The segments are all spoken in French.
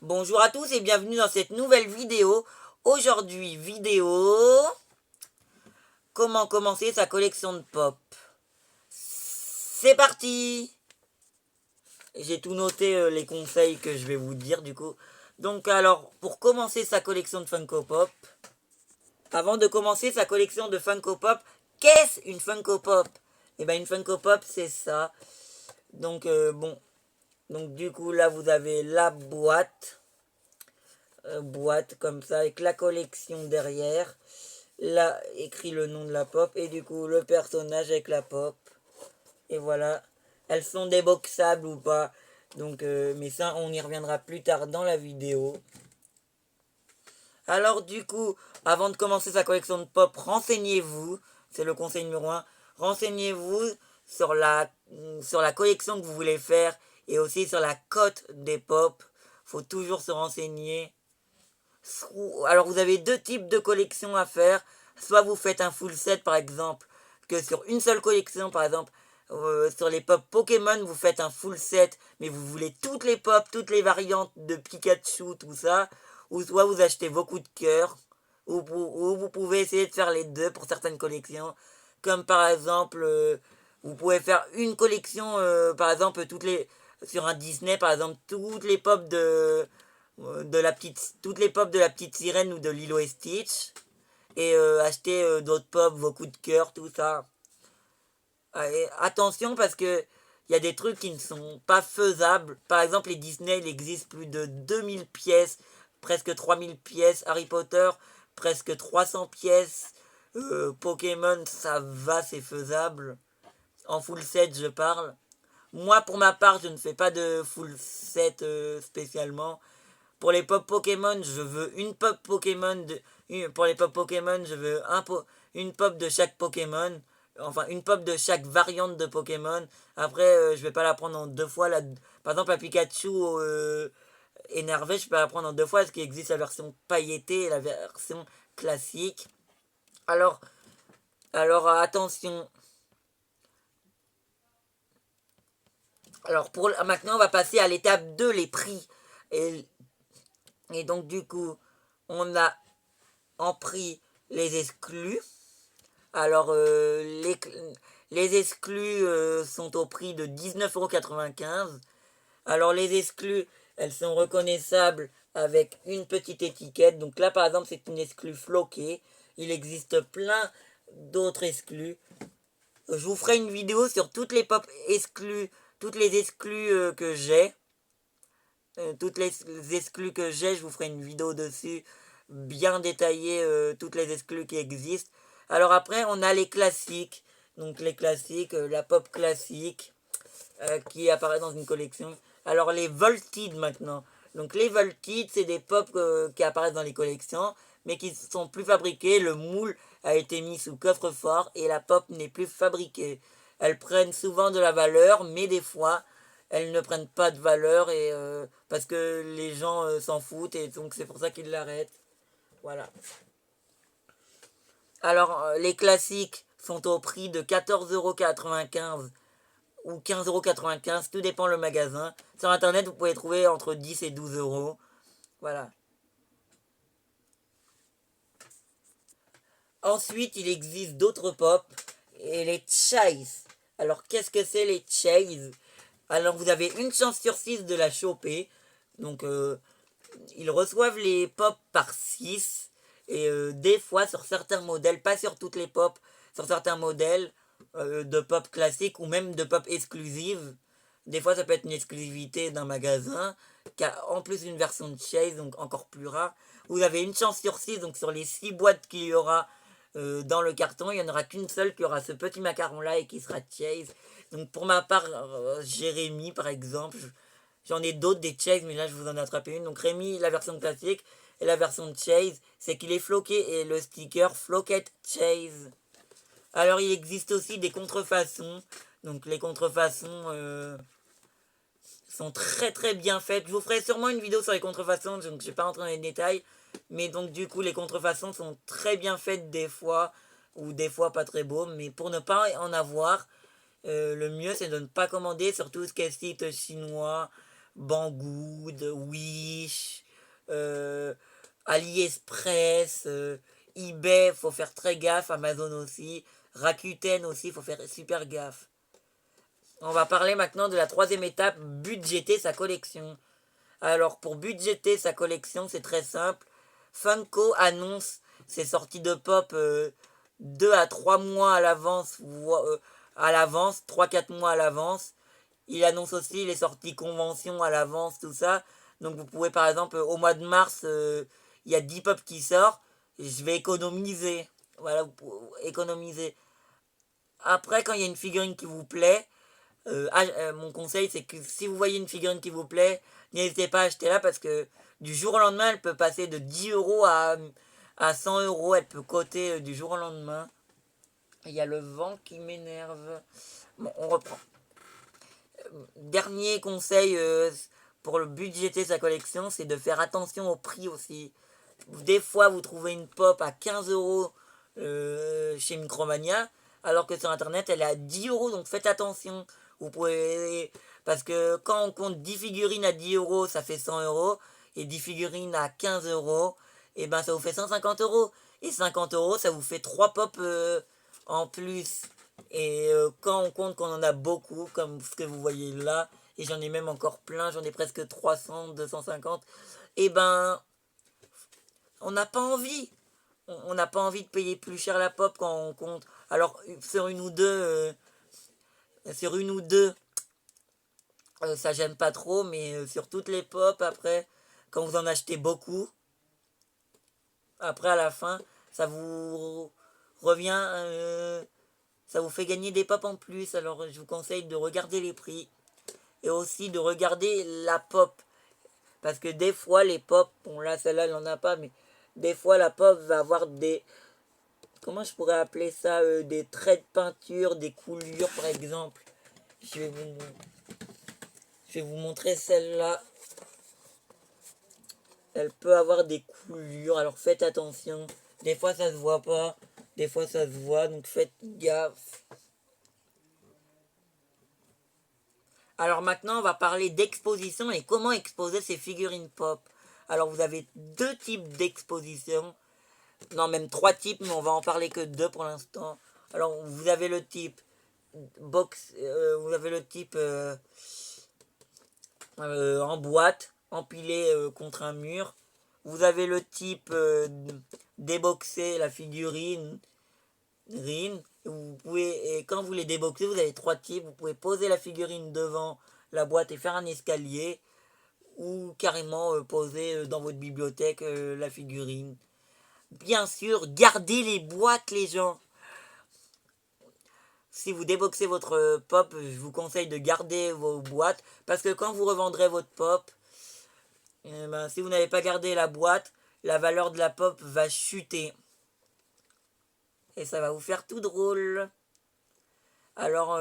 Bonjour à tous et bienvenue dans cette nouvelle vidéo. Aujourd'hui, comment commencer sa collection de pop. C'est parti. J'ai tout noté les conseils que je vais vous dire du coup. Donc alors, pour commencer sa collection de Funko Pop, avant de commencer sa collection de Funko Pop, qu'est-ce une Funko Pop? Eh bien une Funko Pop c'est ça. Donc bon, donc du coup là vous avez la boîte. Boîte comme ça avec la collection derrière. Là écrit le nom de la pop et du coup le personnage avec la pop. Et voilà. Elles sont déboxables ou pas. Donc mais ça on y reviendra plus tard dans la vidéo. Alors du coup, avant de commencer sa collection de pop, renseignez-vous. C'est le conseil numéro un. Renseignez-vous sur la collection que vous voulez faire et aussi sur la cote des pop. Faut toujours se renseigner. Alors vous avez deux types de collections à faire. Soit vous faites un full set par exemple, que sur une seule collection par exemple, sur les pop Pokémon vous faites un full set, mais vous voulez toutes les pop, toutes les variantes de Pikachu, tout ça. Ou soit vous achetez vos coups de cœur, ou vous pouvez essayer de faire les deux pour certaines collections. Comme par exemple, vous pouvez faire une collection, par exemple, sur un Disney, par exemple, toutes les pop toutes les pop de la petite sirène ou de Lilo et Stitch. Et acheter d'autres pop, vos coups de cœur, tout ça. Et attention parce que il y a des trucs qui ne sont pas faisables. Par exemple, les Disney, il existe plus de 2000 pièces, presque 3000 pièces. Harry Potter, presque 300 pièces. Pokémon, ça va, c'est faisable. En full set, je parle. Moi, pour ma part, je ne fais pas de full set spécialement. Pour les pop Pokémon, je veux une pop Pokémon. Pour les pop Pokémon, je veux une pop de chaque Pokémon. Enfin, une pop de chaque variante de Pokémon. Après, je vais pas la prendre en deux fois. Par exemple, la Pikachu énervé, je peux la prendre en deux fois parce qu'il existe la version pailletée et la version classique. Alors, alors attention. Alors, maintenant, on va passer à l'étape 2, les prix. Et, et donc, du coup, on a en prix les exclus. Alors, les exclus sont au prix de 19,95 €. Alors, les exclus, elles sont reconnaissables avec une petite étiquette. Donc là, par exemple, c'est une exclue floquée. Il existe plein d'autres exclus. Je vous ferai une vidéo sur toutes les pop exclus, toutes les exclus que j'ai. Toutes les exclus que j'ai, je vous ferai une vidéo dessus, bien détaillée, toutes les exclus qui existent. Alors après, on a les classiques. Donc les classiques, la pop classique, qui apparaît dans une collection. Alors les Voltid maintenant. Donc les Voltid, c'est des pop qui apparaissent dans les collections, mais qui ne sont plus fabriquées. Le moule a été mis sous coffre-fort et la pop n'est plus fabriquée. Elles prennent souvent de la valeur, mais des fois, elles ne prennent pas de valeur et parce que les gens s'en foutent et donc c'est pour ça qu'ils l'arrêtent. Voilà. Alors les classiques sont au prix de 14,95 € ou 15,95 €, tout dépend le magasin. Sur internet, vous pouvez trouver entre 10 et 12 €. Voilà. Ensuite, il existe d'autres pop et les chase. Alors, qu'est-ce que c'est les chase? Alors, vous avez une chance sur 6 de la choper. Donc, ils reçoivent les pop par 6. Et des fois, sur certains modèles, pas sur toutes les pop, sur certains modèles de pop classique ou même de pop exclusive. Des fois, ça peut être une exclusivité d'un magasin qui a en plus une version de chase, donc encore plus rare. Vous avez une chance sur 6, donc sur les 6 boîtes qu'il y aura dans le carton, il n'y en aura qu'une seule qui aura ce petit macaron-là et qui sera chase. Donc pour ma part, Jérémy par exemple, j'en ai d'autres des chase, mais là je vous en ai attrapé une. Donc Rémi, la version classique et la version de chase, c'est qu'il est floqué et le sticker Floquette Chase. Alors il existe aussi des contrefaçons. Donc les contrefaçons sont très très bien faites. Je vous ferai sûrement une vidéo sur les contrefaçons, donc je ne vais pas rentrer dans les détails. Mais donc du coup les contrefaçons sont très bien faites des fois, ou des fois pas très beaux. Mais pour ne pas en avoir, le mieux c'est de ne pas commander sur tout ce qui est site chinois Banggood, Wish, AliExpress, eBay, faut faire très gaffe, Amazon aussi, Rakuten aussi, faut faire super gaffe. On va parler maintenant de la troisième étape, budgéter sa collection. Alors pour budgéter sa collection, c'est très simple. Funko annonce ses sorties de pop 2 à 3 mois à l'avance, 3-4 mois à l'avance. Il annonce aussi les sorties conventions à l'avance, tout ça. Donc vous pouvez par exemple, au mois de mars, il y a 10 pop qui sortent. Je vais économiser. Voilà, économiser. Après, quand il y a une figurine qui vous plaît, mon conseil, c'est que si vous voyez une figurine qui vous plaît, n'hésitez pas à acheter là parce que du jour au lendemain, elle peut passer de 10 euros à 100 euros. Elle peut coter du jour au lendemain. Il y a le vent qui m'énerve. Bon, on reprend. Dernier conseil pour le budgéter sa collection, c'est de faire attention au prix aussi. Des fois, vous trouvez une pop à 15 euros chez Micromania, alors que sur internet, elle est à 10 euros. Donc faites attention. Vous pouvez. Parce que quand on compte 10 figurines à 10 euros, ça fait 100 euros. Et 10 figurines à 15 euros, et ben ça vous fait 150 euros. Et 50 euros, ça vous fait 3 pop en plus. Et quand on compte qu'on en a beaucoup, comme ce que vous voyez là, et j'en ai même encore plein, j'en ai presque 300, 250, et ben on n'a pas envie. On n'a pas envie de payer plus cher la pop quand on compte. Alors sur une ou deux, ça gêne pas trop, mais sur toutes les pop après, quand vous en achetez beaucoup, après à la fin, ça vous revient, ça vous fait gagner des pop en plus. Alors je vous conseille de regarder les prix et aussi de regarder la pop. Parce que des fois, les pop, bon là, celle-là, elle n'en a pas, mais des fois, la pop va avoir des. Comment je pourrais appeler ça des traits de peinture, des coulures, par exemple. Je vais vous, je vais vous montrer celle-là. Elle peut avoir des coulures, alors faites attention. Des fois, ça se voit pas. Des fois, ça se voit, donc faites gaffe. Alors maintenant, on va parler d'exposition et comment exposer ces figurines pop. Alors vous avez deux types d'exposition. Non, même trois types, mais on va en parler que deux pour l'instant. Alors vous avez le type box, vous avez le type en boîte, empilé contre un mur. Vous avez le type déboxer la figurine. Vous pouvez, et quand vous les déboxez, vous avez trois types. Vous pouvez poser la figurine devant la boîte et faire un escalier, ou carrément poser dans votre bibliothèque la figurine. Bien sûr, gardez les boîtes, les gens. Si vous déboxez votre pop, je vous conseille de garder vos boîtes, parce que quand vous revendrez votre pop, ben, si vous n'avez pas gardé la boîte, la valeur de la pop va chuter. Et ça va vous faire tout drôle. Alors,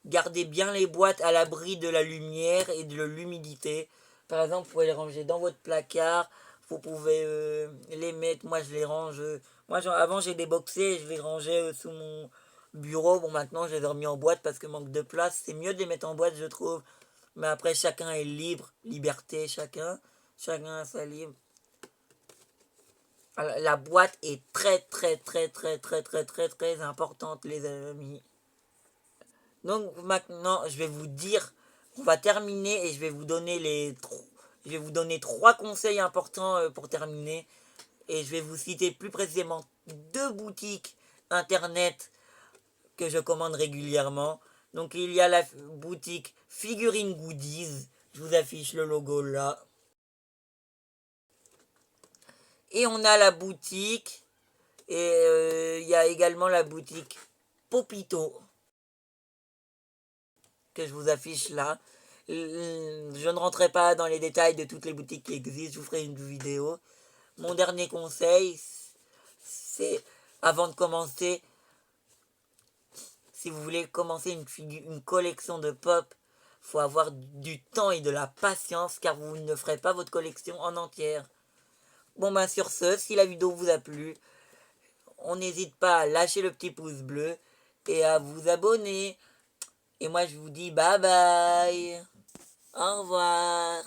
gardez bien les boîtes à l'abri de la lumière et de l'humidité. Par exemple, vous pouvez les ranger dans votre placard. Vous pouvez les mettre. Moi, je les range. Moi, avant, j'ai déboxé. Je les rangeais sous mon bureau. Bon, maintenant, je les ai remis en boîte parce que manque de place. C'est mieux de les mettre en boîte, je trouve. Mais après, chacun est libre. Liberté, chacun. Chacun a sa libre. Alors, la boîte est très, très, très, très, très, très, très, très importante, les amis. Donc maintenant, je vais vous dire, on va terminer et je vais vous donner trois conseils importants pour terminer. Et je vais vous citer plus précisément deux boutiques internet que je commande régulièrement. Donc il y a la boutique Figurine Goodies. Je vous affiche le logo là. Et on a la boutique. Et il y a également la boutique Popito, que je vous affiche là. Je ne rentrerai pas dans les détails de toutes les boutiques qui existent, je vous ferai une vidéo. Mon dernier conseil, c'est avant de commencer, si vous voulez commencer une collection de pop, il faut avoir du temps et de la patience car vous ne ferez pas votre collection en entière. Bon ben sur ce, si la vidéo vous a plu, on n'hésite pas à lâcher le petit pouce bleu et à vous abonner. Et moi je vous dis bye bye. Au revoir.